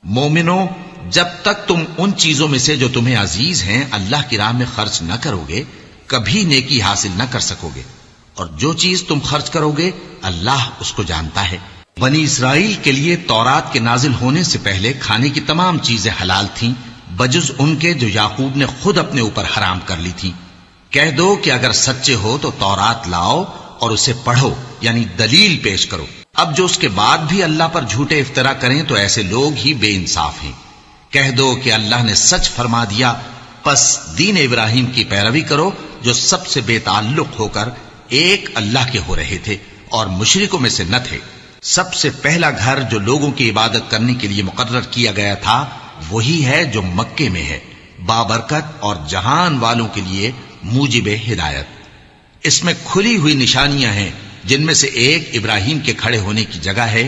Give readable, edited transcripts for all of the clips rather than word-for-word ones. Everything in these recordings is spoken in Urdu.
مومنو، جب تک تم ان چیزوں میں سے جو تمہیں عزیز ہیں اللہ کی راہ میں خرچ نہ کرو گے کبھی نیکی حاصل نہ کر سکو گے، اور جو چیز تم خرچ کرو گے اللہ اس کو جانتا ہے۔ بنی اسرائیل کے لیے تورات کے نازل ہونے سے پہلے کھانے کی تمام چیزیں حلال تھیں بجز ان کے جو یعقوب نے خود اپنے اوپر حرام کر لی تھی۔ کہہ دو کہ اگر سچے ہو تو تورات لاؤ اور اسے پڑھو، یعنی دلیل پیش کرو۔ اب جو اس کے بعد بھی اللہ پر جھوٹے افطرا کریں تو ایسے لوگ ہی بے انصاف ہیں۔ کہہ دو کہ اللہ نے سچ فرما دیا، پس دین ابراہیم کی پیروی کرو جو سب سے بے تعلق ہو کر ایک اللہ کے ہو رہے تھے اور مشرکوں میں سے نہ تھے۔ سب سے پہلا گھر جو لوگوں کی عبادت کرنے کے لیے مقرر کیا گیا تھا وہی ہے جو مکے میں ہے، بابرکت اور جہان والوں کے لیے موجب ہدایت۔ اس میں کھلی ہوئی نشانیاں ہیں جن میں سے ایک ابراہیم کے کھڑے ہونے کی جگہ ہے۔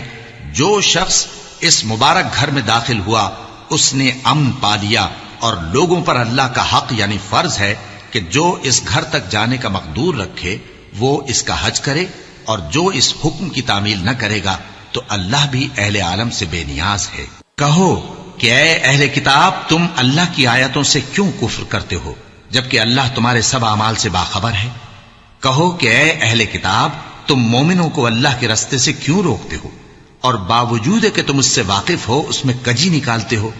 جو شخص اس مبارک گھر میں داخل ہوا اس نے امن پا لیا، اور لوگوں پر اللہ کا حق یعنی فرض ہے کہ جو اس گھر تک جانے کا مقدور رکھے وہ اس کا حج کرے، اور جو اس حکم کی تعمیل نہ کرے گا تو اللہ بھی اہل عالم سے بے نیاز ہے۔ کہو کہ اے اہل کتاب، تم اللہ کی آیتوں سے کیوں کفر کرتے ہو جبکہ اللہ تمہارے سب اعمال سے باخبر ہے؟ کہو کہ اے اہل کتاب، تم مومنوں کو اللہ کے رستے سے کیوں روکتے ہو، اور باوجود کہ تم اس سے واقف ہو اس میں کجی نکالتے ہو،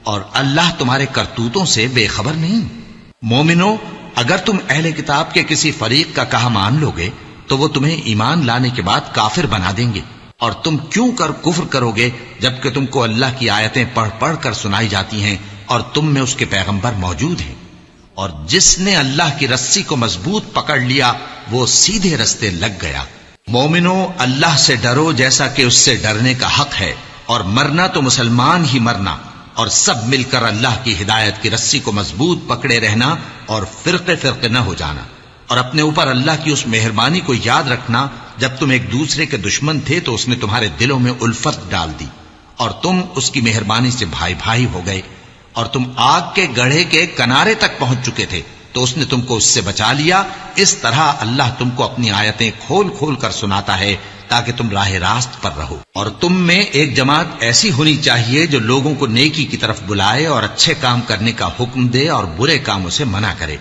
اور اللہ تمہارے کرتوتوں سے بے خبر نہیں؟ مومنو، اگر تم اہل کتاب کے کسی فریق کا کہا مان لو گے تو وہ تمہیں ایمان لانے کے بعد کافر بنا دیں گے، اور تم کیوں کر کفر کرو گے جبکہ تم کو اللہ کی آیتیں پڑھ پڑھ کر سنائی جاتی ہیں اور تم میں اس کے پیغمبر موجود ہیں۔ اور جس نے اللہ کی رسی کو مضبوط پکڑ لیا وہ سیدھے رستے لگ گیا۔ مومنو، اللہ سے ڈرو جیسا کہ اس سے ڈرنے کا حق ہے، اور مرنا تو مسلمان ہی مرنا، اور سب مل کر اللہ کی ہدایت کی رسی کو مضبوط پکڑے رہنا اور فرقے فرقے نہ ہو جانا، اور اپنے اوپر اللہ کی اس مہربانی کو یاد رکھنا جب تم ایک دوسرے کے دشمن تھے تو اس نے تمہارے دلوں میں الفت ڈال دی اور تم اس کی مہربانی سے بھائی بھائی ہو گئے، اور تم آگ کے گڑھے کے کنارے تک پہنچ چکے تھے تو اس نے تم کو اس سے بچا لیا۔ اس طرح اللہ تم کو اپنی آیتیں کھول کھول کر سناتا ہے تاکہ تم راہ راست پر رہو۔ اور تم میں ایک جماعت ایسی ہونی چاہیے جو لوگوں کو نیکی کی طرف بلائے اور اچھے کام کرنے کا حکم دے اور برے کاموں سے منع کرے۔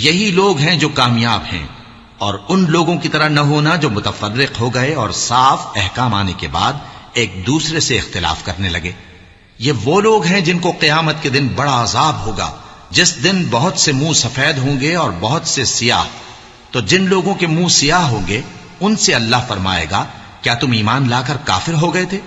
یہی لوگ ہیں جو کامیاب ہیں، اور ان لوگوں کی طرح نہ ہونا جو متفرق ہو گئے اور صاف احکام آنے کے بعد ایک دوسرے سے اختلاف کرنے لگے۔ یہ وہ لوگ ہیں جن کو قیامت کے دن بڑا عذاب ہوگا، جس دن بہت سے منہ سفید ہوں گے اور بہت سے سیاہ۔ تو جن لوگوں کے منہ سیاہ ہوں گے ان سے اللہ فرمائے گا، کیا تم ایمان لا کر کافر ہو گئے تھے؟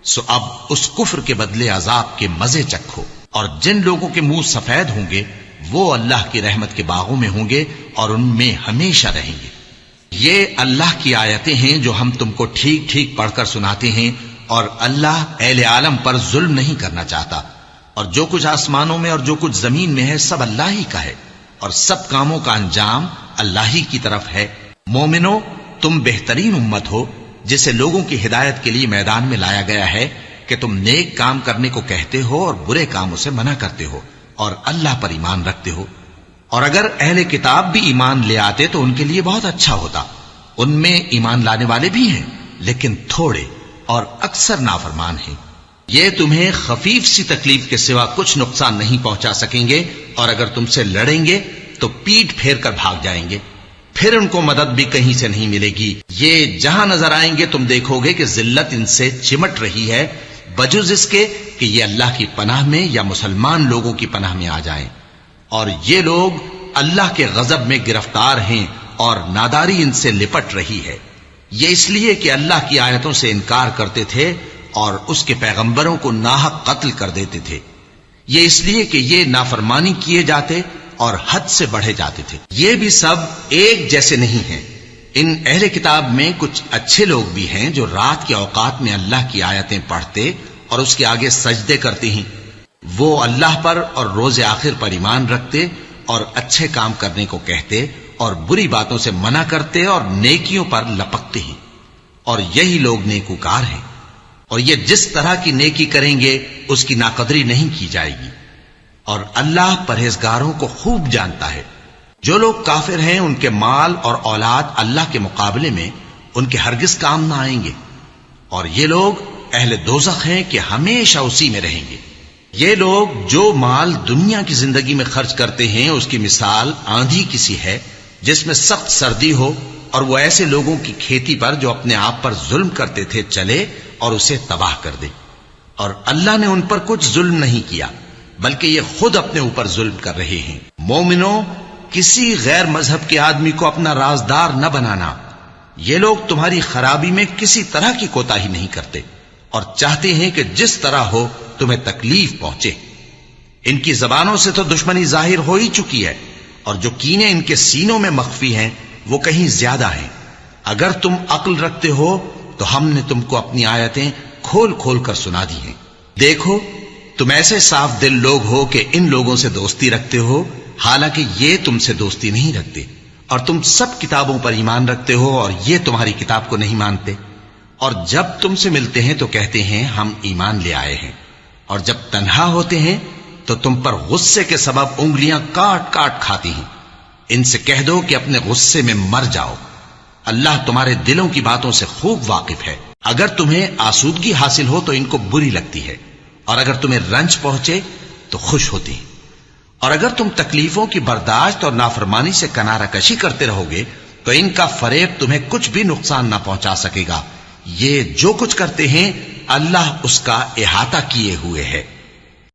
سو اب اس کفر کے بدلے عذاب کے مزے چکھو۔ اور جن لوگوں کے منہ سفید ہوں گے وہ اللہ کی رحمت کے باغوں میں ہوں گے اور ان میں ہمیشہ رہیں گے۔ یہ اللہ کی آیتیں ہیں جو ہم تم کو ٹھیک ٹھیک پڑھ کر سناتے ہیں، اور اللہ اہل عالم پر ظلم نہیں کرنا چاہتا، اور جو کچھ آسمانوں میں اور جو کچھ زمین میں ہے سب اللہ ہی کا ہے، اور سب کاموں کا انجام اللہ ہی کی طرف ہے۔ مومنو، تم بہترین امت ہو جسے لوگوں کی ہدایت کے لیے میدان میں لایا گیا ہے کہ تم نیک کام کرنے کو کہتے ہو اور برے کاموں سے منع کرتے ہو اور اللہ پر ایمان رکھتے ہو۔ اور اگر اہل کتاب بھی ایمان لے آتے تو ان کے لیے بہت اچھا ہوتا، ان میں ایمان لانے والے بھی ہیں لیکن تھوڑے اور اکثر نافرمان ہیں۔ یہ تمہیں خفیف سی تکلیف کے سوا کچھ نقصان نہیں پہنچا سکیں گے، اور اگر تم سے لڑیں گے تو پیٹ پھیر کر بھاگ جائیں گے، پھر ان کو مدد بھی کہیں سے نہیں ملے گی۔ یہ جہاں نظر آئیں گے تم دیکھو گے کہ ذلت ان سے چمٹ رہی ہے، بجز اس کے کہ یہ اللہ کی پناہ میں یا مسلمان لوگوں کی پناہ میں آ جائیں۔ اور یہ لوگ اللہ کے غضب میں گرفتار ہیں اور ناداری ان سے لپٹ رہی ہے۔ یہ اس لیے کہ اللہ کی آیتوں سے انکار کرتے تھے اور اس کے پیغمبروں کو ناحق قتل کر دیتے تھے۔ یہ اس لیے کہ یہ نافرمانی کیے جاتے اور حد سے بڑھے جاتے تھے۔ یہ بھی سب ایک جیسے نہیں ہیں۔ ان اہل کتاب میں کچھ اچھے لوگ بھی ہیں جو رات کے اوقات میں اللہ کی آیتیں پڑھتے اور اس کے آگے سجدے کرتے ہیں۔ وہ اللہ پر اور روز آخر پر ایمان رکھتے اور اچھے کام کرنے کو کہتے اور بری باتوں سے منع کرتے اور نیکیوں پر لپکتے ہیں، اور یہی لوگ نیکوکار ہیں۔ اور یہ جس طرح کی نیکی کریں گے اس کی ناقدری نہیں کی جائے گی، اور اللہ پرہیزگاروں کو خوب جانتا ہے۔ جو لوگ کافر ہیں ان کے مال اور اولاد اللہ کے مقابلے میں ان کے ہرگز کام نہ آئیں گے، اور یہ لوگ اہل دوزخ ہیں کہ ہمیشہ اسی میں رہیں گے۔ یہ لوگ جو مال دنیا کی زندگی میں خرچ کرتے ہیں اس کی مثال آندھی کسی ہے جس میں سخت سردی ہو اور وہ ایسے لوگوں کی کھیتی پر جو اپنے آپ پر ظلم کرتے تھے چلے اور اسے تباہ کر دے۔ اور اللہ نے ان پر کچھ ظلم نہیں کیا بلکہ یہ خود اپنے اوپر ظلم کر رہے ہیں۔ مومنوں، کسی غیر مذہب کے آدمی کو اپنا رازدار نہ بنانا۔ یہ لوگ تمہاری خرابی میں کسی طرح کی کوتاہی نہیں کرتے اور چاہتے ہیں کہ جس طرح ہو تمہیں تکلیف پہنچے۔ ان کی زبانوں سے تو دشمنی ظاہر ہو ہی چکی ہے اور جو کینے ان کے سینوں میں مخفی ہیں وہ کہیں زیادہ ہیں۔ اگر تم عقل رکھتے ہو تو ہم نے تم کو اپنی آیتیں کھول کھول کر سنا دی ہیں۔ دیکھو، تم ایسے صاف دل لوگ ہو کہ ان لوگوں سے دوستی رکھتے ہو حالانکہ یہ تم سے دوستی نہیں رکھتے، اور تم سب کتابوں پر ایمان رکھتے ہو اور یہ تمہاری کتاب کو نہیں مانتے، اور جب تم سے ملتے ہیں تو کہتے ہیں ہم ایمان لے آئے ہیں، اور جب تنہا ہوتے ہیں تو تم پر غصے کے سبب انگلیاں کاٹ کاٹ کھاتی ہیں۔ ان سے کہہ دو کہ اپنے غصے میں مر جاؤ، اللہ تمہارے دلوں کی باتوں سے خوب واقف ہے۔ اگر تمہیں آسودگی حاصل ہو تو ان کو بری لگتی ہے، اور اگر تمہیں رنج پہنچے تو خوش ہوتی ہیں، اور اگر تم تکلیفوں کی برداشت اور نافرمانی سے کنارہ کشی کرتے رہو گے تو ان کا فریب تمہیں کچھ بھی نقصان نہ پہنچا سکے گا۔ یہ جو کچھ کرتے ہیں اللہ اس کا احاطہ کیے ہوئے ہے۔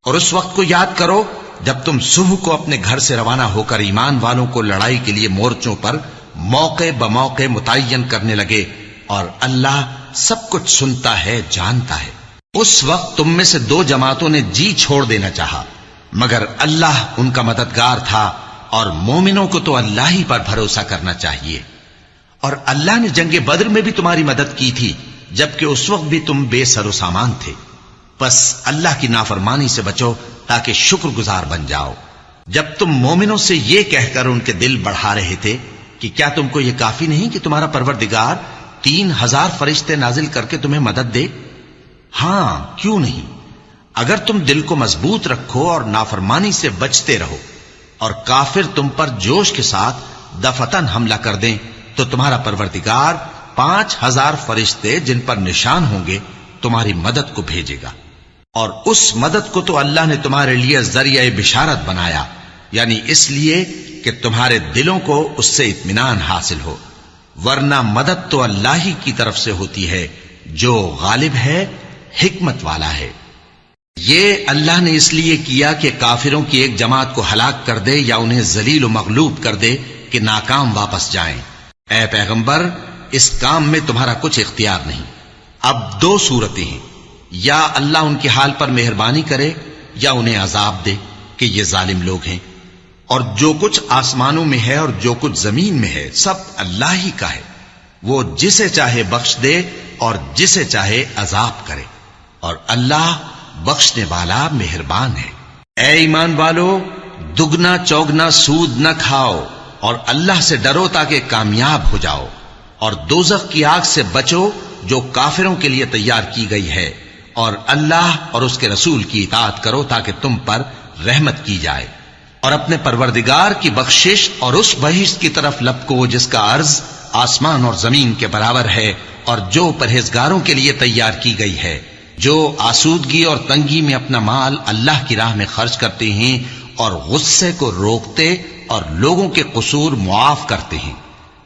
اور اس وقت کو یاد کرو جب تم صبح کو اپنے گھر سے روانہ ہو کر ایمان والوں کو لڑائی کے لیے مورچوں پر موقع بموقع متعین کرنے لگے، اور اللہ سب کچھ سنتا ہے، جانتا ہے۔ اس وقت تم میں سے دو جماعتوں نے جی چھوڑ دینا چاہا، مگر اللہ ان کا مددگار تھا، اور مومنوں کو تو اللہ ہی پر بھروسہ کرنا چاہیے۔ اور اللہ نے جنگ بدر میں بھی تمہاری مدد کی تھی جبکہ اس وقت بھی تم بے سر و سامان تھے۔ بس اللہ کی نافرمانی سے بچو تاکہ شکر گزار بن جاؤ۔ جب تم مومنوں سے یہ کہہ کر ان کے دل بڑھا رہے تھے کہ کیا تم کو یہ کافی نہیں کہ تمہارا پروردگار 3000 فرشتے نازل کر کے تمہیں مدد دے؟ ہاں، کیوں نہیں؟ اگر تم دل کو مضبوط رکھو اور نافرمانی سے بچتے رہو اور کافر تم پر جوش کے ساتھ دفتن حملہ کر دیں تو تمہارا پروردگار 5000 فرشتے جن پر نشان ہوں گے تمہاری مدد کو بھیجے گا، اور اس مدد کو تو اللہ نے تمہارے لیے ذریعہ بشارت بنایا، یعنی اس لیے کہ تمہارے دلوں کو اس سے اطمینان حاصل ہو، ورنہ مدد تو اللہ ہی کی طرف سے ہوتی ہے جو غالب ہے، حکمت والا ہے۔ یہ اللہ نے اس لیے کیا کہ کافروں کی ایک جماعت کو ہلاک کر دے یا انہیں ذلیل و مغلوب کر دے کہ ناکام واپس جائیں۔ اے پیغمبر، اس کام میں تمہارا کچھ اختیار نہیں۔ اب دو صورتیں ہیں، یا اللہ ان کے حال پر مہربانی کرے یا انہیں عذاب دے کہ یہ ظالم لوگ ہیں، اور جو کچھ آسمانوں میں ہے اور جو کچھ زمین میں ہے سب اللہ ہی کا ہے، وہ جسے چاہے بخش دے اور جسے چاہے عذاب کرے، اور اللہ بخشنے والا مہربان ہے۔ اے ایمان والو، دگنا چوگنا سود نہ کھاؤ اور اللہ سے ڈرو تاکہ کامیاب ہو جاؤ، اور دوزخ کی آگ سے بچو جو کافروں کے لیے تیار کی گئی ہے، اور اللہ اور اس کے رسول کی اطاعت کرو تاکہ تم پر رحمت کی جائے، اور اپنے پروردگار کی بخشش اور اس بہشت کی طرف لپکو جس کا عرض آسمان اور زمین کے برابر ہے، اور جو پرہیزگاروں کے لیے تیار کی گئی ہے، جو آسودگی اور تنگی میں اپنا مال اللہ کی راہ میں خرچ کرتے ہیں اور غصے کو روکتے اور لوگوں کے قصور معاف کرتے ہیں،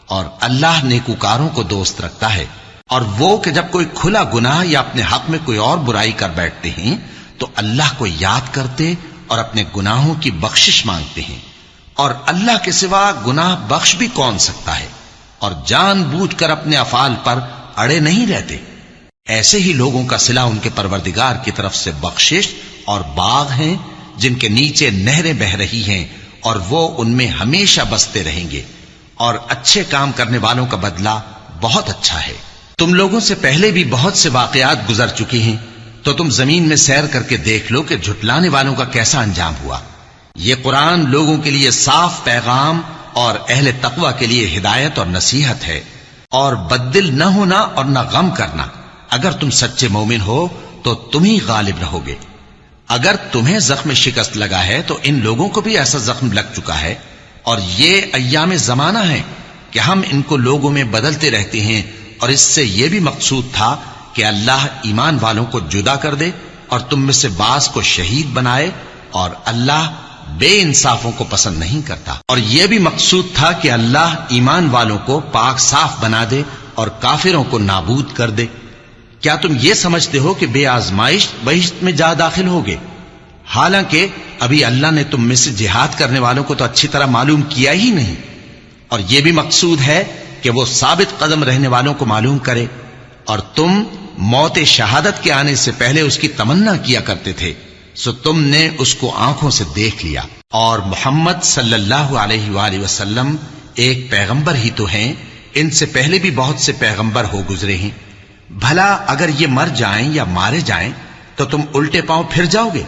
اور اللہ نیکوکاروں کو دوست رکھتا ہے۔ اور وہ کہ جب کوئی کھلا گناہ یا اپنے حق میں کوئی اور برائی کر بیٹھتے ہیں تو اللہ کو یاد کرتے اور اپنے گناہوں کی بخشش مانگتے ہیں، اور اللہ کے سوا گناہ بخش بھی کون سکتا ہے، اور جان بوجھ کر اپنے افعال پر اڑے نہیں رہتے۔ ایسے ہی لوگوں کا صلہ ان کے پروردگار کی طرف سے بخشش اور باغ ہیں جن کے نیچے نہریں بہ رہی ہیں، اور وہ ان میں ہمیشہ بستے رہیں گے، اور اچھے کام کرنے والوں کا بدلہ بہت اچھا ہے۔ تم لوگوں سے پہلے بھی بہت سے واقعات گزر چکے ہیں، تو تم زمین میں سیر کر کے دیکھ لو کہ جھٹلانے والوں کا کیسا انجام ہوا۔ یہ قرآن لوگوں کے لیے صاف پیغام اور اہل تقوی کے لیے ہدایت اور نصیحت ہے، اور بددل نہ ہونا اور نہ غم کرنا۔ اگر تم سچے مومن ہو تو تم ہی غالب رہو گے۔ اگر تمہیں زخم شکست لگا ہے تو ان لوگوں کو بھی ایسا زخم لگ چکا ہے، اور یہ ایام زمانہ ہے کہ ہم ان کو لوگوں میں بدلتے رہتے ہیں، اور اس سے یہ بھی مقصود تھا کہ اللہ ایمان والوں کو جدا کر دے اور تم میں سے بعض کو شہید بنائے، اور اللہ بے انصافوں کو پسند نہیں کرتا۔ اور یہ بھی مقصود تھا کہ اللہ ایمان والوں کو پاک صاف بنا دے اور کافروں کو نابود کر دے۔ کیا تم یہ سمجھتے ہو کہ بے آزمائش بہشت میں جا داخل ہوگے؟ حالانکہ ابھی اللہ نے تم میں سے جہاد کرنے والوں کو تو اچھی طرح معلوم کیا ہی نہیں، اور یہ بھی مقصود ہے کہ وہ ثابت قدم رہنے والوں کو معلوم کرے، اور تم موت شہادت کے آنے سے پہلے اس کی تمنا کیا کرتے تھے، سو تم نے اس کو آنکھوں سے دیکھ لیا۔ اور محمد صلی اللہ علیہ وآلہ وسلم ایک پیغمبر ہی تو ہیں، ان سے پہلے بھی بہت سے پیغمبر ہو گزرے ہیں۔ بھلا اگر یہ مر جائیں یا مارے جائیں تو تم الٹے پاؤں پھر جاؤ گے؟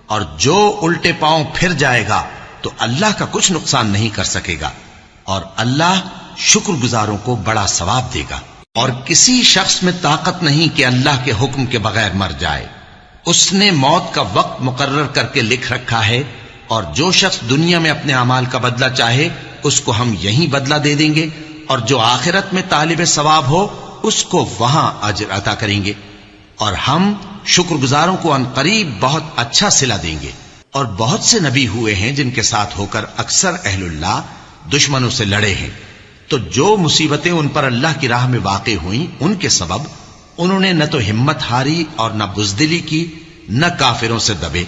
اور جو الٹے پاؤں پھر جائے گا تو اللہ کا کچھ نقصان نہیں کر سکے گا، اور اللہ شکر گزاروں کو بڑا ثواب دے گا۔ اور کسی شخص میں طاقت نہیں کہ اللہ کے حکم کے بغیر مر جائے، اس نے موت کا وقت مقرر کر کے لکھ رکھا ہے، اور جو شخص دنیا میں اپنے اعمال کا بدلہ چاہے اس کو ہم یہیں بدلہ دے دیں گے، اور جو آخرت میں طالب ثواب ہو اس کو وہاں اجر عطا کریں گے، اور ہم شکر گزاروں کو عنقریب بہت اچھا صلہ دیں گے۔ اور بہت سے نبی ہوئے ہیں جن کے ساتھ ہو کر اکثر اہل اللہ دشمنوں سے لڑے ہیں، تو جو مصیبتیں ان پر اللہ کی راہ میں واقع ہوئیں ان کے سبب انہوں نے نہ تو ہمت ہاری اور نہ بزدلی کی، نہ کافروں سے دبے۔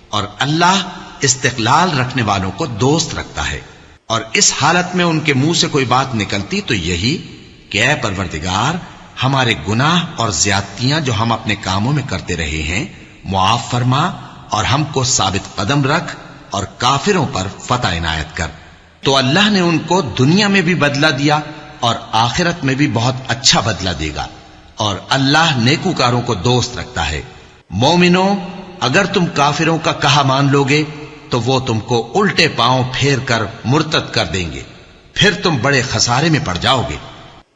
اور اللہ استقلال رکھنے والوں کو دوست رکھتا ہے، اور اس حالت میں ان کے منہ سے کوئی بات نکلتی تو یہی کہ اے پروردگار، ہمارے گناہ اور زیادتیاں جو ہم اپنے کاموں میں کرتے رہے ہیں معاف فرما، اور ہم کو ثابت قدم رکھ، اور کافروں پر فتح عنایت کر۔ تو اللہ نے ان کو دنیا میں بھی بدلہ دیا اور آخرت میں بھی بہت اچھا بدلہ دے گا، اور اللہ نیکوکاروں کو دوست رکھتا ہے۔ مومنو، اگر تم کافروں کا کہا مان لوگے تو وہ تم کو الٹے پاؤں پھیر کر مرتد کر دیں گے، پھر تم بڑے خسارے میں پڑ جاؤ گے۔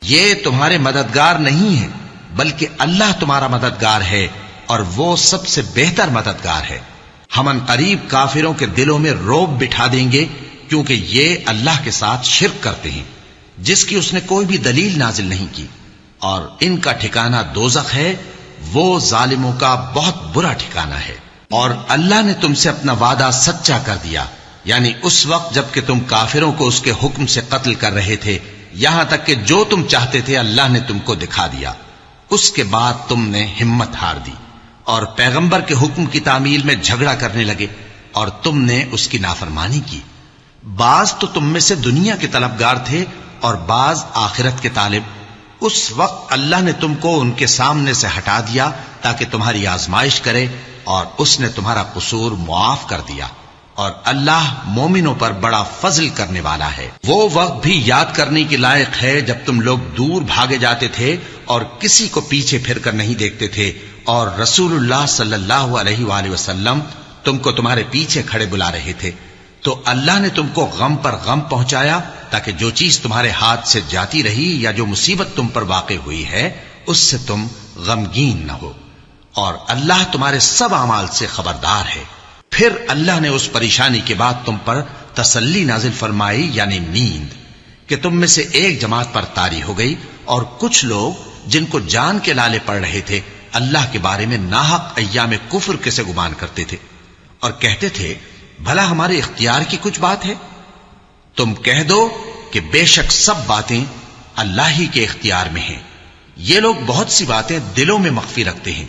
یہ تمہارے مددگار نہیں ہیں بلکہ اللہ تمہارا مددگار ہے، اور وہ سب سے بہتر مددگار ہے۔ ہم عنقریب کافروں کے دلوں میں رعب بٹھا دیں گے، کیونکہ یہ اللہ کے ساتھ شرک کرتے ہیں جس کی اس نے کوئی بھی دلیل نازل نہیں کی، اور ان کا ٹھکانہ دوزخ ہے، وہ ظالموں کا بہت برا ٹھکانہ ہے۔ اور اللہ نے تم سے اپنا وعدہ سچا کر دیا، یعنی اس وقت جب کہ تم کافروں کو اس کے حکم سے قتل کر رہے تھے، یہاں تک کہ جو تم چاہتے تھے اللہ نے تم کو دکھا دیا۔ اس کے بعد تم نے ہمت ہار دی اور پیغمبر کے حکم کی تعمیل میں جھگڑا کرنے لگے، اور تم نے اس کی نافرمانی کی۔ بعض تو تم میں سے دنیا کے طلبگار تھے اور بعض آخرت کے طالب۔ اس وقت اللہ نے تم کو ان کے سامنے سے ہٹا دیا تاکہ تمہاری آزمائش کرے، اور اس نے تمہارا قصور معاف کر دیا، اور اللہ مومنوں پر بڑا فضل کرنے والا ہے۔ وہ وقت بھی یاد کرنے کے لائق ہے جب تم لوگ دور بھاگے جاتے تھے اور کسی کو پیچھے پھر کر نہیں دیکھتے تھے، اور رسول اللہ صلی اللہ علیہ وآلہ وسلم تم کو تمہارے پیچھے کھڑے بلا رہے تھے، تو اللہ نے تم کو غم پر غم پہنچایا تاکہ جو چیز تمہارے ہاتھ سے جاتی رہی یا جو مصیبت تم پر واقع ہوئی ہے اس سے تم غمگین نہ ہو، اور اللہ تمہارے سب اعمال سے خبردار ہے۔ پھر اللہ نے اس پریشانی کے بعد تم پر تسلی نازل فرمائی، یعنی نیند، کہ تم میں سے ایک جماعت پر طاری ہو گئی، اور کچھ لوگ جن کو جان کے لالے پڑ رہے تھے اللہ کے بارے میں ناحق ایام کفر کے سے گمان کرتے تھے، اور کہتے تھے بھلا ہمارے اختیار کی کچھ بات ہے؟ تم کہہ دو کہ بے شک سب باتیں اللہ ہی کے اختیار میں ہیں۔ یہ لوگ بہت سی باتیں دلوں میں مخفی رکھتے ہیں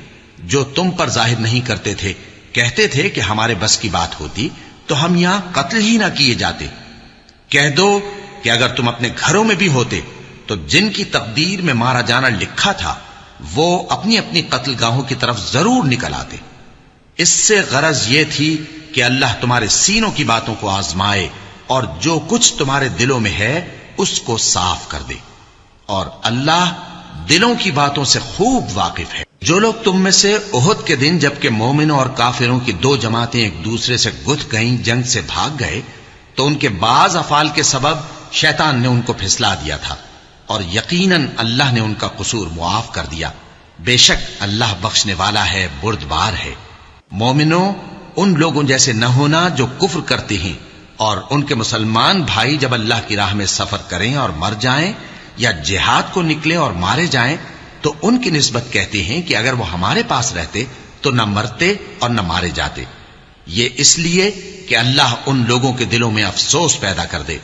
جو تم پر ظاہر نہیں کرتے تھے۔ کہتے تھے کہ ہمارے بس کی بات ہوتی تو ہم یہاں قتل ہی نہ کیے جاتے۔ کہہ دو کہ اگر تم اپنے گھروں میں بھی ہوتے تو جن کی تقدیر میں مارا جانا لکھا تھا وہ اپنی اپنی قتل گاہوں کی طرف ضرور نکل آتے۔ اس سے غرض یہ تھی کہ اللہ تمہارے سینوں کی باتوں کو آزمائے اور جو کچھ تمہارے دلوں میں ہے اس کو صاف کر دے، اور اللہ دلوں کی باتوں سے خوب واقف ہے۔ جو لوگ تم میں سے احد کے دن جبکہ مومنوں اور کافروں کی دو جماعتیں ایک دوسرے سے گتھ گئیں جنگ سے بھاگ گئے تو ان کے بعض افعال کے سبب شیطان نے ان کو پھسلا دیا تھا، اور یقیناً اللہ نے ان کا قصور معاف کر دیا۔ بے شک اللہ بخشنے والا ہے، بردبار ہے۔ مومنوں، ان لوگوں جیسے نہ ہونا جو کفر کرتے ہیں، اور ان کے مسلمان بھائی جب اللہ کی راہ میں سفر کریں اور مر جائیں یا جہاد کو نکلے اور مارے جائیں تو ان کی نسبت کہتے ہیں کہ اگر وہ ہمارے پاس رہتے تو نہ مرتے اور نہ مارے جاتے، یہ اس لیے کہ اللہ ان لوگوں کے دلوں میں افسوس پیدا کر دے،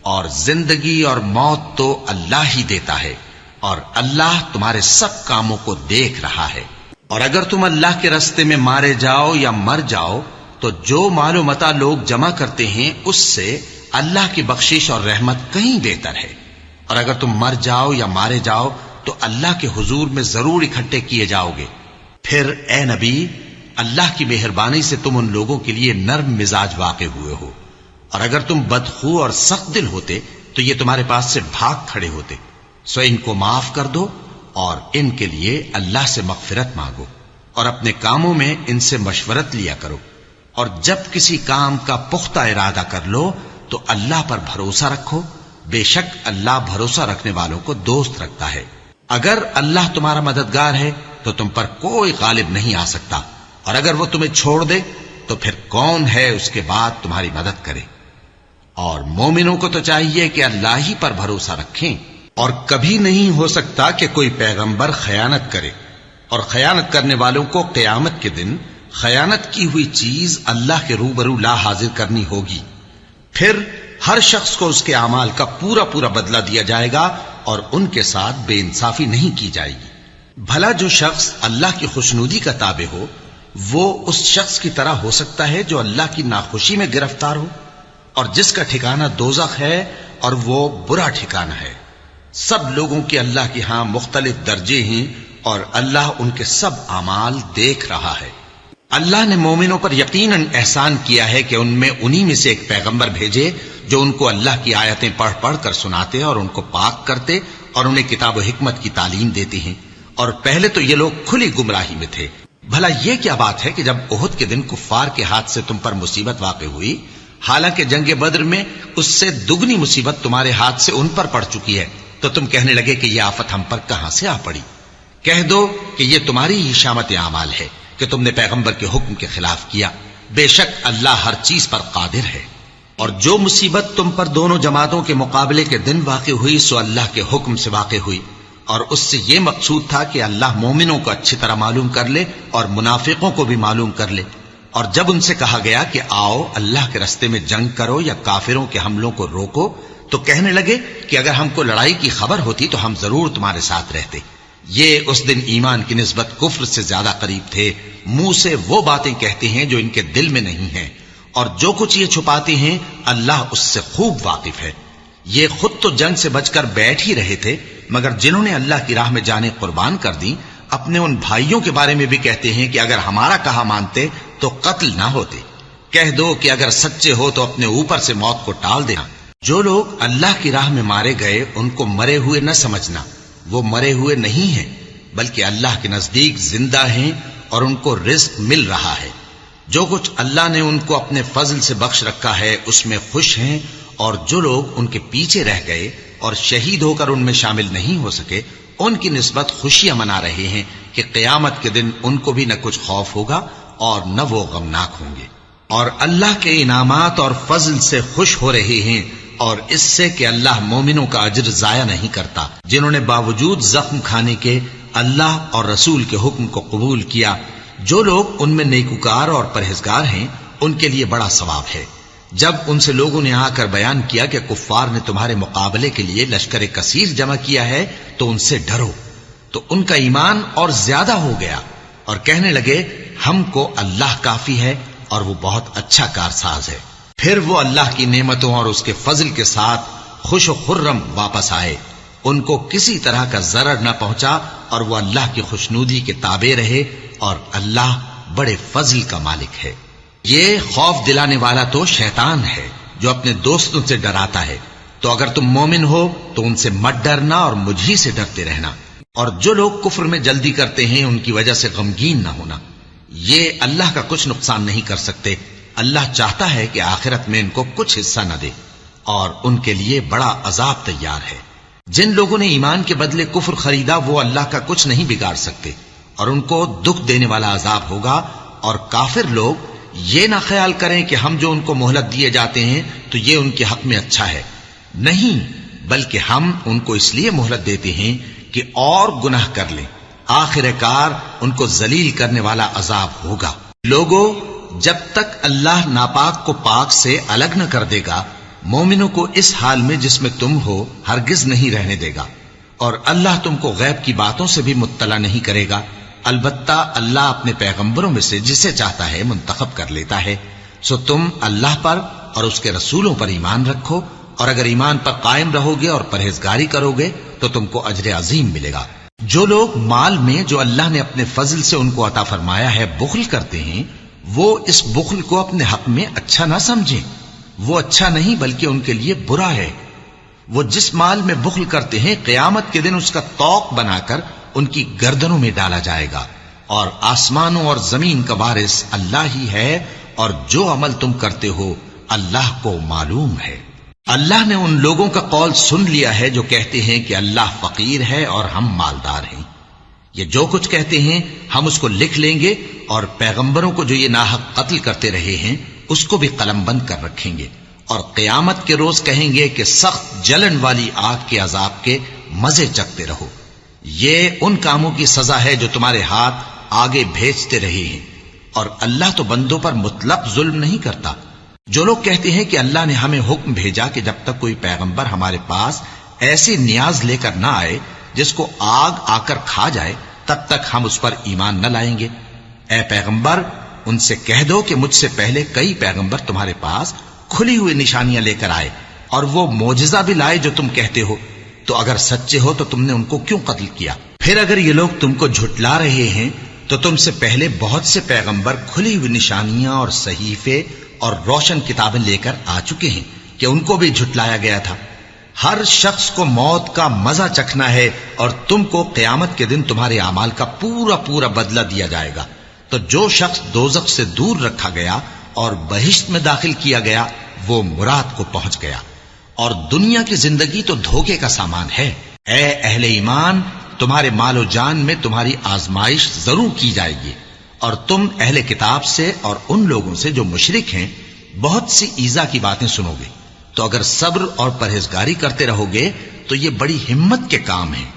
اور زندگی اور موت تو اللہ ہی دیتا ہے، اور اللہ تمہارے سب کاموں کو دیکھ رہا ہے۔ اور اگر تم اللہ کے راستے میں مارے جاؤ یا مر جاؤ تو جو مال و متاع لوگ جمع کرتے ہیں اس سے اللہ کی بخشش اور رحمت کہیں بہتر ہے، اور اگر تم مر جاؤ یا مارے جاؤ تو اللہ کے حضور میں ضرور اکٹھے کیے جاؤ گے۔ پھر اے نبی، اللہ کی مہربانی سے تم ان لوگوں کے لیے نرم مزاج واقع ہوئے ہو، اور اگر تم بدخو اور سخت دل ہوتے تو یہ تمہارے پاس سے بھاگ کھڑے ہوتے، سو ان کو معاف کر دو اور ان کے لیے اللہ سے مغفرت مانگو، اور اپنے کاموں میں ان سے مشورت لیا کرو، اور جب کسی کام کا پختہ ارادہ کر لو تو اللہ پر بھروسہ رکھو، بے شک اللہ بھروسہ رکھنے والوں کو دوست رکھتا ہے۔ اگر اللہ تمہارا مددگار ہے تو تم پر کوئی غالب نہیں آ سکتا، اور اگر وہ تمہیں چھوڑ دے تو پھر کون ہے اس کے بعد تمہاری مدد کرے۔ اور مومنوں کو تو چاہیے کہ اللہ ہی پر بھروسہ رکھیں، اور کبھی نہیں ہو سکتا کہ کوئی پیغمبر خیانت کرے، اور خیانت کرنے والوں کو قیامت کے دن خیانت کی ہوئی چیز اللہ کے روبرو لا حاضر کرنی ہوگی، پھر ہر شخص کو اس کے اعمال کا پورا پورا بدلہ دیا جائے گا، اور ان کے ساتھ بے انصافی نہیں کی جائے گی۔ بھلا جو شخص اللہ کی خوشنودی کا تابع ہو وہ اس شخص کی طرح ہو سکتا ہے جو اللہ کی ناخوشی میں گرفتار ہو، اور جس کا ٹھکانہ دوزخ ہے اور وہ برا ٹھکانہ ہے۔ سب لوگوں کے اللہ کے ہاں مختلف درجے ہیں، اور اللہ ان کے سب اعمال دیکھ رہا ہے۔ اللہ نے مومنوں پر یقیناً احسان کیا ہے کہ ان میں انہی میں سے ایک پیغمبر بھیجے جو ان کو اللہ کی آیتیں پڑھ پڑھ کر سناتے اور ان کو پاک کرتے اور انہیں کتاب و حکمت کی تعلیم دیتے ہیں، اور پہلے تو یہ لوگ کھلی گمراہی میں تھے۔ بھلا یہ کیا بات ہے کہ جب احد کے دن کفار کے ہاتھ سے تم پر مصیبت واقع ہوئی، حالانکہ جنگ بدر میں اس سے دگنی مصیبت تمہارے ہاتھ سے ان پر پڑ چکی ہے، تو تم کہنے لگے کہ یہ آفت ہم پر کہاں سے آ پڑی؟ کہہ دو کہ یہ تمہاری ہی شامت اعمال ہے کہ تم نے پیغمبر کے حکم کے خلاف کیا، بے شک اللہ ہر چیز پر قادر ہے۔ اور جو مصیبت تم پر دونوں جماعتوں کے مقابلے کے دن واقع ہوئی سو اللہ کے حکم سے واقع ہوئی، اور اس سے یہ مقصود تھا کہ اللہ مومنوں کو اچھی طرح معلوم کر لے اور منافقوں کو بھی معلوم کر لے۔ اور جب ان سے کہا گیا کہ آؤ اللہ کے راستے میں جنگ کرو یا کافروں کے حملوں کو روکو، تو کہنے لگے کہ اگر ہم کو لڑائی کی خبر ہوتی تو ہم ضرور تمہارے ساتھ رہتے۔ یہ اس دن ایمان کی نسبت کفر سے زیادہ قریب تھے، منہ سے وہ باتیں کہتے ہیں جو ان کے دل میں نہیں ہیں، اور جو کچھ یہ چھپاتے ہیں اللہ اس سے خوب واقف ہے۔ یہ خود تو جنگ سے بچ کر بیٹھ ہی رہے تھے، مگر جنہوں نے اللہ کی راہ میں جانیں قربان کر دی اپنے ان بھائیوں کے بارے میں بھی کہتے ہیں کہ اگر ہمارا کہا مانتے تو قتل نہ ہوتے۔ کہہ دو کہ اگر سچے ہو تو اپنے اوپر سے موت کو ٹال دینا۔ جو لوگ اللہ کی راہ میں مارے گئے ان کو مرے ہوئے نہ سمجھنا، وہ مرے ہوئے نہیں ہیں بلکہ اللہ کے نزدیک زندہ ہیں اور ان کو رزق مل رہا ہے۔ جو کچھ اللہ نے ان کو اپنے فضل سے بخش رکھا ہے اس میں خوش ہیں، اور جو لوگ ان کے پیچھے رہ گئے اور شہید ہو کر ان میں شامل نہیں ہو سکے ان کی نسبت خوشیاں منا رہے ہیں کہ قیامت کے دن ان کو بھی نہ کچھ خوف ہوگا اور نہ وہ غمناک ہوں گے، اور اللہ کے انعامات اور فضل سے خوش ہو رہے ہیں، اور اس سے کہ اللہ مومنوں کا اجر ضائع نہیں کرتا جنہوں نے باوجود زخم کھانے کے اللہ اور رسول کے حکم کو قبول کیا۔ جو لوگ ان میں نیکوکار اور پرہیزگار ہیں ان کے لیے بڑا ثواب ہے۔ جب ان سے لوگوں نے آ کر بیان کیا کہ کفار نے تمہارے مقابلے کے لیے لشکر کثیر جمع کیا ہے تو ان سے ڈرو، تو ان کا ایمان اور زیادہ ہو گیا، اور کہنے لگے ہم کو اللہ کافی ہے اور وہ بہت اچھا کارساز ہے۔ پھر وہ اللہ کی نعمتوں اور اس کے فضل کے ساتھ خوش و خرم واپس آئے، ان کو کسی طرح کا ضرر نہ پہنچا، اور وہ اللہ کی خوشنودی کے تابع رہے، اور اللہ بڑے فضل کا مالک ہے۔ یہ خوف دلانے والا تو شیطان ہے جو اپنے دوستوں سے ڈراتا ہے، تو اگر تم مومن ہو تو ان سے مت ڈرنا اور مجھ ہی سے ڈرتے رہنا، اور جو لوگ کفر میں جلدی کرتے ہیں ان کی وجہ سے غمگین نہ ہونا، یہ اللہ کا کچھ نقصان نہیں کر سکتے۔ اللہ چاہتا ہے کہ آخرت میں ان کو کچھ حصہ نہ دے، اور ان کے لیے بڑا عذاب تیار ہے۔ جن لوگوں نے ایمان کے بدلے کفر خریدا وہ اللہ کا کچھ نہیں بگاڑ سکتے، اور ان کو دکھ دینے والا عذاب ہوگا۔ اور کافر لوگ یہ نہ خیال کریں کہ ہم جو ان کو مہلت دیے جاتے ہیں تو یہ ان کے حق میں اچھا ہے، نہیں، بلکہ ہم ان کو اس لیے مہلت دیتے ہیں کہ اور گناہ کر لیں، آخر کار ان کو ذلیل کرنے والا عذاب ہوگا۔ لوگوں، جب تک اللہ ناپاک کو پاک سے الگ نہ کر دے گا، مومنوں کو اس حال میں جس میں تم ہو ہرگز نہیں رہنے دے گا، اور اللہ تم کو غیب کی باتوں سے بھی مطلع نہیں کرے گا۔ البتہ اللہ اپنے پیغمبروں میں سے جسے چاہتا ہے منتخب کر لیتا ہے۔ سو تم اللہ پر اور اس کے رسولوں پر ایمان رکھو، اور اگر ایمان پر قائم رہو گے اور پرہیزگاری کرو گے تو تم کو اجر عظیم ملے گا۔ جو لوگ مال میں جو اللہ نے اپنے فضل سے ان کو عطا فرمایا ہے بخل کرتے ہیں، وہ اس بخل کو اپنے حق میں اچھا نہ سمجھیں، وہ اچھا نہیں بلکہ ان کے لیے برا ہے۔ وہ جس مال میں بخل کرتے ہیں قیامت کے دن اس کا طوق بنا کر ان کی گردنوں میں ڈالا جائے گا، اور آسمانوں اور زمین کا وارث اللہ ہی ہے، اور جو عمل تم کرتے ہو اللہ کو معلوم ہے۔ اللہ نے ان لوگوں کا قول سن لیا ہے جو کہتے ہیں کہ اللہ فقیر ہے اور ہم مالدار ہیں۔ یہ جو کچھ کہتے ہیں ہم اس کو لکھ لیں گے، اور پیغمبروں کو جو یہ ناحق قتل کرتے رہے ہیں اس کو بھی قلم بند کر رکھیں گے، اور قیامت کے روز کہیں گے کہ سخت جلن والی آگ کے عذاب کے مزے چکھتے رہو۔ یہ ان کاموں کی سزا ہے جو تمہارے ہاتھ آگے بھیجتے رہے ہیں، اور اللہ تو بندوں پر مطلق ظلم نہیں کرتا۔ جو لوگ کہتے ہیں کہ اللہ نے ہمیں حکم بھیجا کہ جب تک کوئی پیغمبر ہمارے پاس ایسی نیاز لے کر نہ آئے جس کو آگ آ کر کھا جائے تب تک ہم اس پر ایمان نہ لائیں گے، اے پیغمبر ان سے کہہ دو کہ مجھ سے پہلے کئی پیغمبر تمہارے پاس کھلی ہوئی نشانیاں لے کر آئے، اور وہ معجزہ بھی لائے جو تم کہتے ہو، تو اگر سچے ہو تو تم نے ان کو کیوں قتل کیا؟ پھر اگر یہ لوگ تم کو جھٹلا رہے ہیں تو تم سے پہلے بہت سے پیغمبر کھلی ہوئی نشانیاں اور صحیفے اور روشن کتابیں لے کر آ چکے ہیں کہ ان کو بھی جھٹلایا گیا تھا۔ ہر شخص کو موت کا مزہ چکھنا ہے، اور تم کو قیامت کے دن تمہارے اعمال کا پورا پورا بدلہ دیا جائے گا۔ تو جو شخص دوزخ سے دور رکھا گیا اور بہشت میں داخل کیا گیا وہ مراد کو پہنچ گیا، اور دنیا کی زندگی تو دھوکے کا سامان ہے۔ اے اہل ایمان، تمہارے مال و جان میں تمہاری آزمائش ضرور کی جائے گی، اور تم اہل کتاب سے اور ان لوگوں سے جو مشرک ہیں بہت سی ایذا کی باتیں سنو گے، تو اگر صبر اور پرہیزگاری کرتے رہو گے تو یہ بڑی ہمت کے کام ہیں۔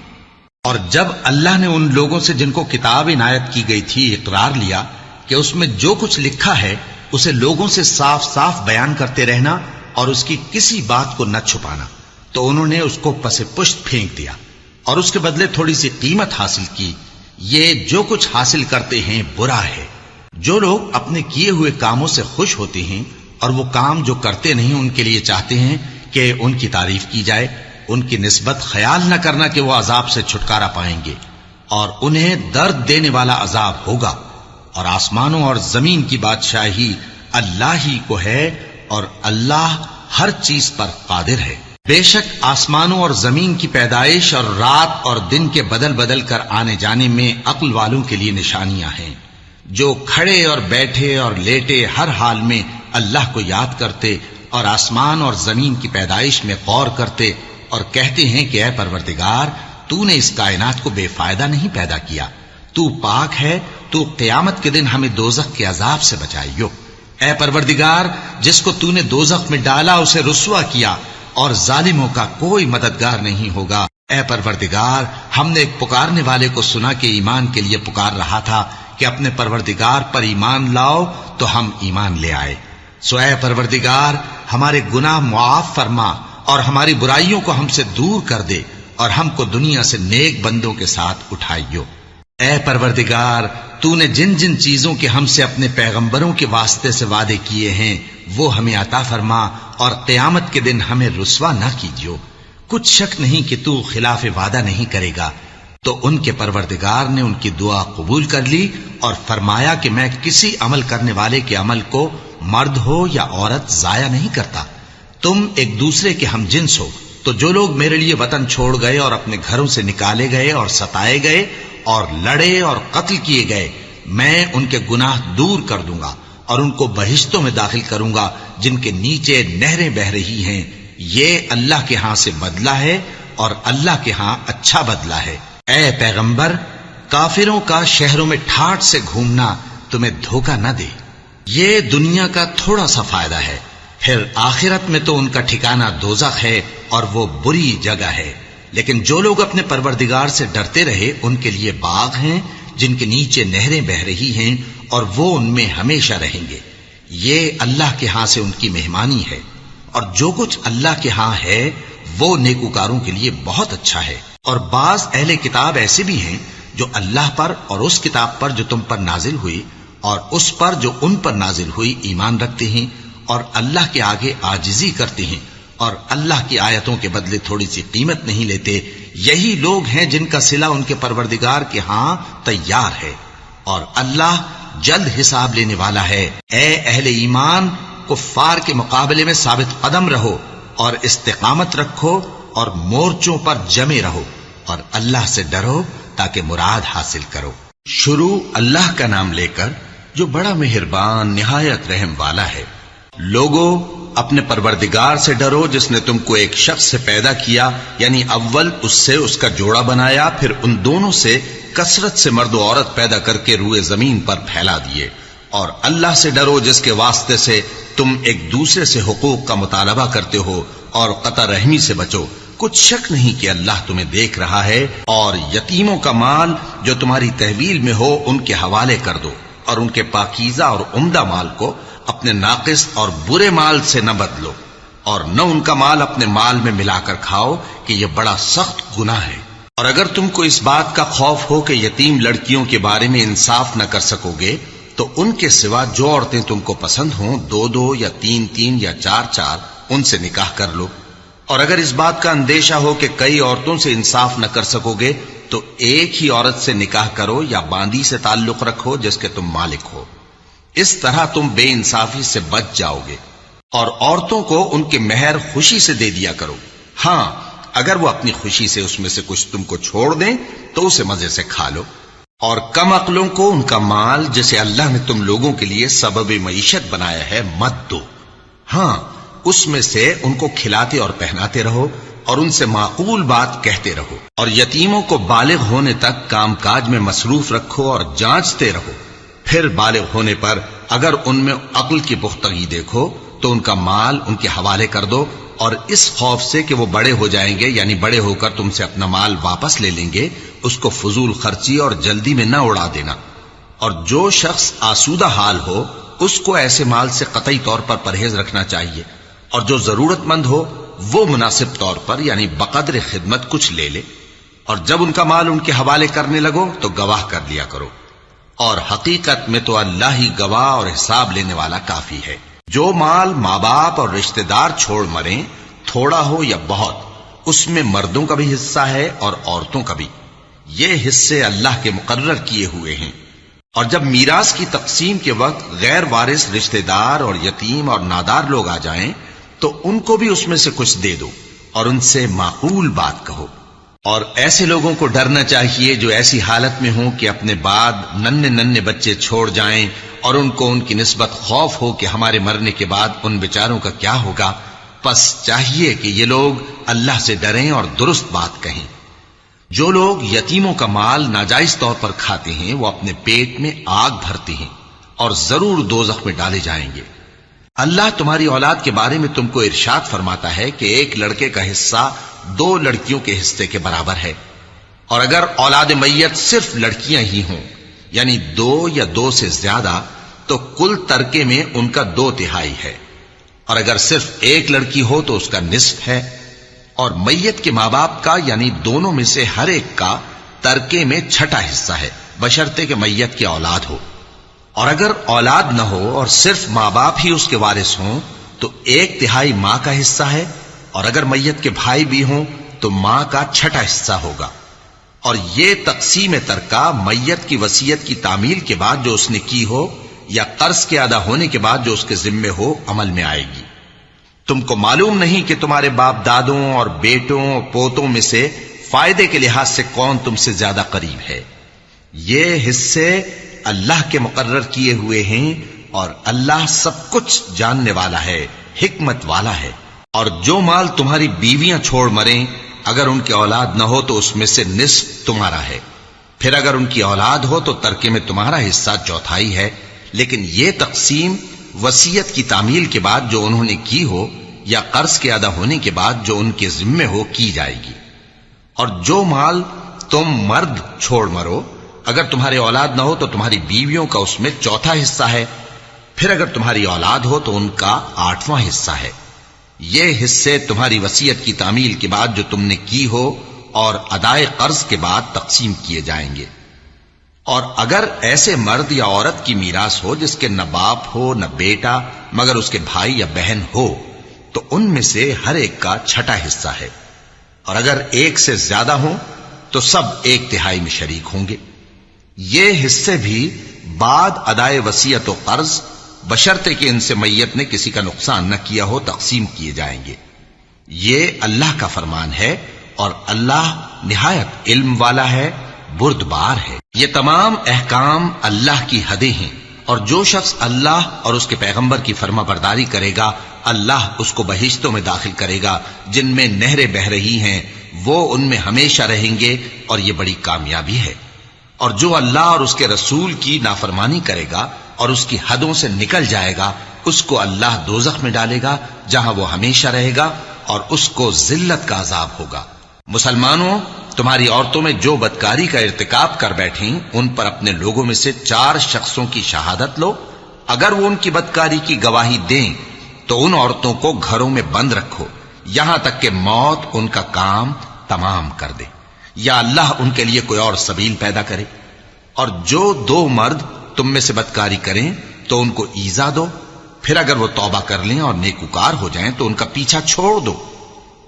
اور جب اللہ نے ان لوگوں سے جن کو کتاب عنایت کی گئی تھی اقرار لیا کہ اس میں جو کچھ لکھا ہے اسے لوگوں سے صاف صاف بیان کرتے رہنا اور اس کی کسی بات کو نہ چھپانا، تو انہوں نے اس کو پس پشت پھینک دیا اور اس کے بدلے تھوڑی سی قیمت حاصل کی۔ یہ جو کچھ حاصل کرتے ہیں برا ہے۔ جو لوگ اپنے کیے ہوئے کاموں سے خوش ہوتے ہیں اور وہ کام جو کرتے نہیں ان کے لیے چاہتے ہیں کہ ان کی تعریف کی جائے، ان کی نسبت خیال نہ کرنا کہ وہ عذاب سے چھٹکارا پائیں گے، اور انہیں درد دینے والا عذاب ہوگا۔ اور آسمانوں اور زمین کی بادشاہی اللہ ہی کو ہے، اور اللہ ہر چیز پر قادر ہے۔ بے شک آسمانوں اور زمین کی پیدائش اور رات اور دن کے بدل بدل کر آنے جانے میں عقل والوں کے لیے نشانیاں ہیں، جو کھڑے اور بیٹھے اور لیٹے ہر حال میں اللہ کو یاد کرتے اور آسمان اور زمین کی پیدائش میں غور کرتے اور کہتے ہیں کہ اے پروردگار، تو نے اس کائنات کو بے فائدہ نہیں پیدا کیا، تو پاک ہے، تو قیامت کے دن ہمیں دوزخ کے عذاب سے بچائیو۔ اے پروردگار، جس کو تو نے دوزخ میں ڈالا اسے رسوا کیا، اور ظالموں کا کوئی مددگار نہیں ہوگا۔ اے پروردگار، ہم نے ایک پکارنے والے کو سنا کہ ایمان کے لیے پکار رہا تھا کہ اپنے پروردگار پر ایمان لاؤ، تو ہم ایمان لے آئے۔ سو اے پروردگار، ہمارے گناہ معاف فرما اور ہماری برائیوں کو ہم سے دور کر دے، اور ہم کو دنیا سے نیک بندوں کے ساتھ اٹھائیو۔ اے پروردگار، تو نے جن جن چیزوں کے ہم سے اپنے پیغمبروں کے واسطے سے وعدے کیے ہیں وہ ہمیں عطا فرما، اور قیامت کے دن ہمیں رسوا نہ کیجیو۔ کچھ شک نہیں کہ تو خلاف وعدہ نہیں کرے گا۔ تو ان کے پروردگار نے ان کی دعا قبول کر لی اور فرمایا کہ میں کسی عمل کرنے والے کے عمل کو مرد ہو یا عورت ضائع نہیں کرتا۔ تم ایک دوسرے کے ہم جنس ہو، تو جو لوگ میرے لیے وطن چھوڑ گئے اور اپنے گھروں سے نکالے گئے اور ستائے گئے اور لڑے اور قتل کیے گئے، میں ان کے گناہ دور کر دوں گا اور ان کو بہشتوں میں داخل کروں گا جن کے نیچے نہریں بہ رہی ہیں۔ یہ اللہ کے ہاں سے بدلہ ہے، اور اللہ کے ہاں اچھا بدلہ ہے۔ اے پیغمبر، کافروں کا شہروں میں ٹھاٹھ سے گھومنا تمہیں دھوکہ نہ دے۔ یہ دنیا کا تھوڑا سا فائدہ ہے، پھر آخرت میں تو ان کا ٹھکانہ دوزخ ہے، اور وہ بری جگہ ہے۔ لیکن جو لوگ اپنے پروردگار سے ڈرتے رہے ان کے لیے باغ ہیں جن کے نیچے نہریں بہ رہی ہیں اور وہ ان میں ہمیشہ رہیں گے. یہ اللہ کے ہاں سے ان کی مہمانی ہے، اور جو کچھ اللہ کے ہاں ہے وہ نیکوکاروں کے لیے بہت اچھا ہے. اور بعض اہل کتاب ایسے بھی ہیں جو اللہ پر اور اس کتاب پر جو تم پر نازل ہوئی اور اس پر جو ان پر نازل ہوئی ایمان رکھتے ہیں، اور اللہ کے آگے عاجزی کرتے ہیں، اور اللہ کی آیتوں کے بدلے تھوڑی سی قیمت نہیں لیتے. یہی لوگ ہیں جن کا صلہ ان کے پروردگار کے ہاں تیار ہے، اور اللہ جلد حساب لینے والا ہے. اے اہل ایمان، کفار کے مقابلے میں ثابت قدم رہو اور استقامت رکھو اور مورچوں پر جمے رہو، اور اللہ سے ڈرو تاکہ مراد حاصل کرو. شروع اللہ کا نام لے کر جو بڑا مہربان نہایت رحم والا ہے. لوگو اپنے پروردگار سے ڈرو جس نے تم کو ایک شخص سے پیدا کیا، یعنی اول اس سے اس کا جوڑا بنایا، پھر ان دونوں سے کثرت سے مرد و عورت پیدا کر کے روئے زمین پر پھیلا دیے. اور اللہ سے ڈرو جس کے واسطے سے تم ایک دوسرے سے حقوق کا مطالبہ کرتے ہو، اور قطع رحمی سے بچو. کچھ شک نہیں کہ اللہ تمہیں دیکھ رہا ہے. اور یتیموں کا مال جو تمہاری تحویل میں ہو ان کے حوالے کر دو، اور ان کے پاکیزہ اور عمدہ مال کو اپنے ناقص اور برے مال سے نہ بدلو، اور نہ ان کا مال اپنے مال میں ملا کر کھاؤ کہ یہ بڑا سخت گناہ ہے. اور اگر تم کو اس بات کا خوف ہو کہ یتیم لڑکیوں کے بارے میں انصاف نہ کر سکو گے تو ان کے سوا جو عورتیں تم کو پسند ہوں، 2 یا 3 یا 4 ان سے نکاح کر لو. اور اگر اس بات کا اندیشہ ہو کہ کئی عورتوں سے انصاف نہ کر سکو گے تو ایک ہی عورت سے نکاح کرو یا باندی سے تعلق رکھو جس کے تم مالک ہو. اس طرح تم بے انصافی سے بچ جاؤ گے. اور عورتوں کو ان کے مہر خوشی سے دے دیا کرو. ہاں، اگر وہ اپنی خوشی سے اس میں سے کچھ تم کو چھوڑ دیں تو اسے مزے سے کھا لو. اور کم عقلوں کو ان کا مال جسے اللہ نے تم لوگوں کے لیے سبب معیشت بنایا ہے مت دو. ہاں، اس میں سے ان کو کھلاتے اور پہناتے رہو اور ان سے معقول بات کہتے رہو. اور یتیموں کو بالغ ہونے تک کام کاج میں مصروف رکھو اور جانچتے رہو. پھر بالغ ہونے پر اگر ان میں عقل کی پختگی دیکھو تو ان کا مال ان کے حوالے کر دو، اور اس خوف سے کہ وہ بڑے ہو جائیں گے، یعنی بڑے ہو کر تم سے اپنا مال واپس لے لیں گے، اس کو فضول خرچی اور جلدی میں نہ اڑا دینا. اور جو شخص آسودہ حال ہو اس کو ایسے مال سے قطعی طور پر پرہیز رکھنا چاہیے. اور جو ضرورت مند ہو وہ مناسب طور پر یعنی بقدر خدمت کچھ لے لے. اور جب ان کا مال ان کے حوالے کرنے لگو تو گواہ کر لیا کرو. اور حقیقت میں تو اللہ ہی گواہ اور حساب لینے والا کافی ہے. جو مال ماں باپ اور رشتہ دار چھوڑ مریں، تھوڑا ہو یا بہت، اس میں مردوں کا بھی حصہ ہے اور عورتوں کا بھی. یہ حصے اللہ کے مقرر کیے ہوئے ہیں. اور جب میراث کی تقسیم کے وقت غیر وارث رشتہ دار اور یتیم اور نادار لوگ آ جائیں تو ان کو بھی اس میں سے کچھ دے دو اور ان سے معقول بات کہو. اور ایسے لوگوں کو ڈرنا چاہیے جو ایسی حالت میں ہوں کہ اپنے بعد ننھے بچے چھوڑ جائیں اور ان کو ان کی نسبت خوف ہو کہ ہمارے مرنے کے بعد ان بیچاروں کا کیا ہوگا. پس چاہیے کہ یہ لوگ اللہ سے ڈریں اور درست بات کہیں. جو لوگ یتیموں کا مال ناجائز طور پر کھاتے ہیں وہ اپنے پیٹ میں آگ بھرتے ہیں اور ضرور دوزخ میں ڈالے جائیں گے. اللہ تمہاری اولاد کے بارے میں تم کو ارشاد فرماتا ہے کہ ایک لڑکے کا حصہ 2 لڑکیوں کے حصے کے برابر ہے. اور اگر اولاد میت صرف لڑکیاں ہی ہوں یعنی 2 یا 2 سے زیادہ تو کل ترکے میں ان کا 2/3 ہے. اور اگر صرف ایک لڑکی ہو تو اس کا نصف ہے. اور میت کے ماں باپ کا یعنی دونوں میں سے ہر ایک کا ترکے میں 6واں حصہ ہے بشرطے کہ میت کی اولاد ہو. اور اگر اولاد نہ ہو اور صرف ماں باپ ہی اس کے وارث ہوں تو 1/3 ماں کا حصہ ہے. اور اگر میت کے بھائی بھی ہوں تو ماں کا 6واں حصہ ہوگا. اور یہ تقسیم ترکہ میت کی وصیت کی تعمیل کے بعد جو اس نے کی ہو یا قرض کے ادا ہونے کے بعد جو اس کے ذمے ہو عمل میں آئے گی. تم کو معلوم نہیں کہ تمہارے باپ دادوں اور بیٹوں اور پوتوں میں سے فائدے کے لحاظ سے کون تم سے زیادہ قریب ہے. یہ حصے اللہ کے مقرر کیے ہوئے ہیں اور اللہ سب کچھ جاننے والا ہے، حکمت والا ہے. اور جو مال تمہاری بیویاں چھوڑ مریں اگر ان کی اولاد نہ ہو تو اس میں سے نصف تمہارا ہے. پھر اگر ان کی اولاد ہو تو ترکے میں تمہارا حصہ 1/4 ہے. لیکن یہ تقسیم وصیت کی تعمیل کے بعد جو انہوں نے کی ہو یا قرض کے ادا ہونے کے بعد جو ان کے ذمے ہو کی جائے گی. اور جو مال تم مرد چھوڑ مرو، اگر تمہاری اولاد نہ ہو تو تمہاری بیویوں کا اس میں چوتھا حصہ ہے، پھر اگر تمہاری اولاد ہو تو ان کا 8واں حصہ ہے۔ یہ حصے تمہاری وصیت کی تعمیل کے بعد جو تم نے کی ہو اور ادائے قرض کے بعد تقسیم کیے جائیں گے۔ اور اگر ایسے مرد یا عورت کی میراث ہو جس کے نہ باپ ہو نہ بیٹا مگر اس کے بھائی یا بہن ہو تو ان میں سے ہر ایک کا 6واں حصہ ہے، اور اگر ایک سے زیادہ ہوں تو سب 1/3 میں شریک ہوں گے۔ یہ حصے بھی بعد ادائے وصیت و قرض بشرطے کہ ان سے میت نے کسی کا نقصان نہ کیا ہو تقسیم کیے جائیں گے۔ یہ اللہ کا فرمان ہے اور اللہ نہایت علم والا ہے، بردبار ہے۔ یہ تمام احکام اللہ کی حدیں ہیں، اور جو شخص اللہ اور اس کے پیغمبر کی فرما برداری کرے گا اللہ اس کو بہشتوں میں داخل کرے گا جن میں نہریں بہ رہی ہیں، وہ ان میں ہمیشہ رہیں گے، اور یہ بڑی کامیابی ہے۔ اور جو اللہ اور اس کے رسول کی نافرمانی کرے گا اور اس کی حدوں سے نکل جائے گا اس کو اللہ دوزخ میں ڈالے گا جہاں وہ ہمیشہ رہے گا، اور اس کو ذلت کا عذاب ہوگا۔ مسلمانوں، تمہاری عورتوں میں جو بدکاری کا ارتکاب کر بیٹھیں ان پر اپنے لوگوں میں سے 4 شخصوں کی شہادت لو۔ اگر وہ ان کی بدکاری کی گواہی دیں تو ان عورتوں کو گھروں میں بند رکھو یہاں تک کہ موت ان کا کام تمام کر دے، یا اللہ ان کے لیے کوئی اور سبیل پیدا کرے۔ اور جو 2 مرد تم میں سے بدکاری کریں تو ان کو ایذا دو، پھر اگر وہ توبہ کر لیں اور نیکوکار ہو جائیں تو ان کا پیچھا چھوڑ دو۔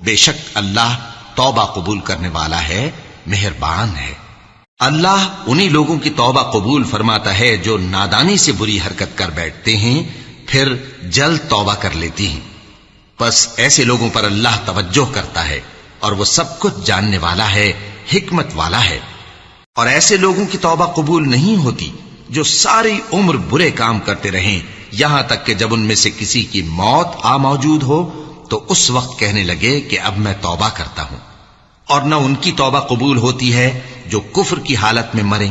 بے شک اللہ توبہ قبول کرنے والا ہے، مہربان ہے۔ اللہ انہی لوگوں کی توبہ قبول فرماتا ہے جو نادانی سے بری حرکت کر بیٹھتے ہیں پھر جلد توبہ کر لیتی ہیں، بس ایسے لوگوں پر اللہ توجہ کرتا ہے اور وہ سب کچھ جاننے والا ہے، حکمت والا ہے۔ اور ایسے لوگوں کی توبہ قبول نہیں ہوتی جو ساری عمر برے کام کرتے رہیں یہاں تک کہ جب ان میں سے کسی کی موت آ موجود ہو تو اس وقت کہنے لگے کہ اب میں توبہ کرتا ہوں۔ اور نہ ان کی توبہ قبول ہوتی ہے جو کفر کی حالت میں مریں۔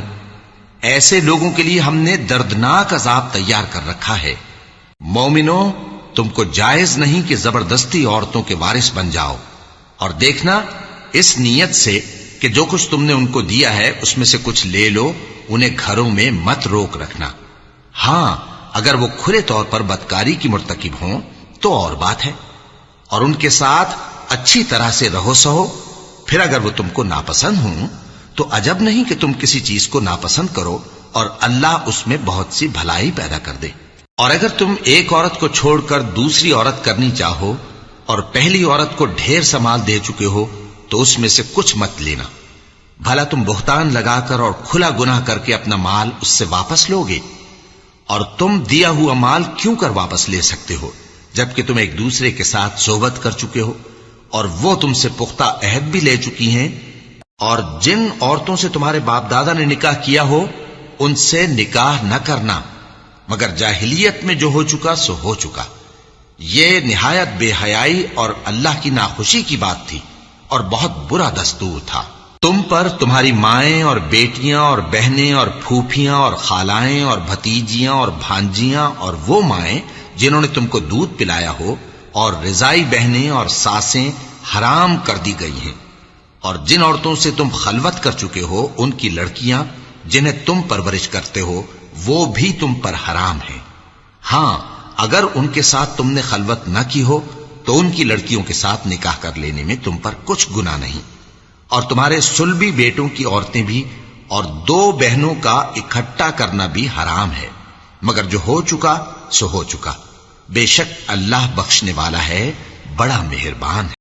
ایسے لوگوں کے لیے ہم نے دردناک عذاب تیار کر رکھا ہے۔ مومنوں، تم کو جائز نہیں کہ زبردستی عورتوں کے وارث بن جاؤ، اور دیکھنا اس نیت سے کہ جو کچھ تم نے ان کو دیا ہے اس میں سے کچھ لے لو، انہیں گھروں میں مت روک رکھنا۔ ہاں، اگر وہ کھلے طور پر بدکاری کی مرتکب ہوں تو اور بات ہے، اور ان کے ساتھ اچھی طرح سے رہو سہو۔ پھر اگر وہ تم کو ناپسند ہوں تو عجب نہیں کہ تم کسی چیز کو ناپسند کرو، اور اللہ اس میں بہت سی بھلائی پیدا کر دے۔ اور اگر تم ایک عورت کو چھوڑ کر دوسری عورت کرنی چاہو اور پہلی عورت کو ڈھیر سا مال دے چکے ہو تو اس میں سے کچھ مت لینا، بھلا تم بہتان لگا کر اور کھلا گناہ کر کے اپنا مال اس سے واپس لوگے؟ اور تم دیا ہوا مال کیوں کر واپس لے سکتے ہو جبکہ تم ایک دوسرے کے ساتھ صحبت کر چکے ہو اور وہ تم سے پختہ عہد بھی لے چکی ہیں؟ اور جن عورتوں سے تمہارے باپ دادا نے نکاح کیا ہو ان سے نکاح نہ کرنا مگر جاہلیت میں جو ہو چکا سو ہو چکا۔ یہ نہایت بے حیائی اور اللہ کی ناخوشی کی بات تھی اور بہت برا دستور تھا۔ تم پر تمہاری مائیں اور بیٹیاں اور بہنیں اور پھوپھیاں اور خالائیں اور بھتیجیاں اور بھانجیاں اور وہ مائیں جنہوں نے تم کو دودھ پلایا ہو اور رضائی بہنیں اور ساسیں حرام کر دی گئی ہیں، اور جن عورتوں سے تم خلوت کر چکے ہو ان کی لڑکیاں جنہیں تم پرورش کرتے ہو وہ بھی تم پر حرام ہیں۔ ہاں، اگر ان کے ساتھ تم نے خلوت نہ کی ہو تو ان کی لڑکیوں کے ساتھ نکاح کر لینے میں تم پر کچھ گناہ نہیں۔ اور تمہارے صلبی بیٹوں کی عورتیں بھی اور 2 بہنوں کا اکٹھا کرنا بھی حرام ہے، مگر جو ہو چکا سو ہو چکا۔ بے شک اللہ بخشنے والا ہے، بڑا مہربان ہے۔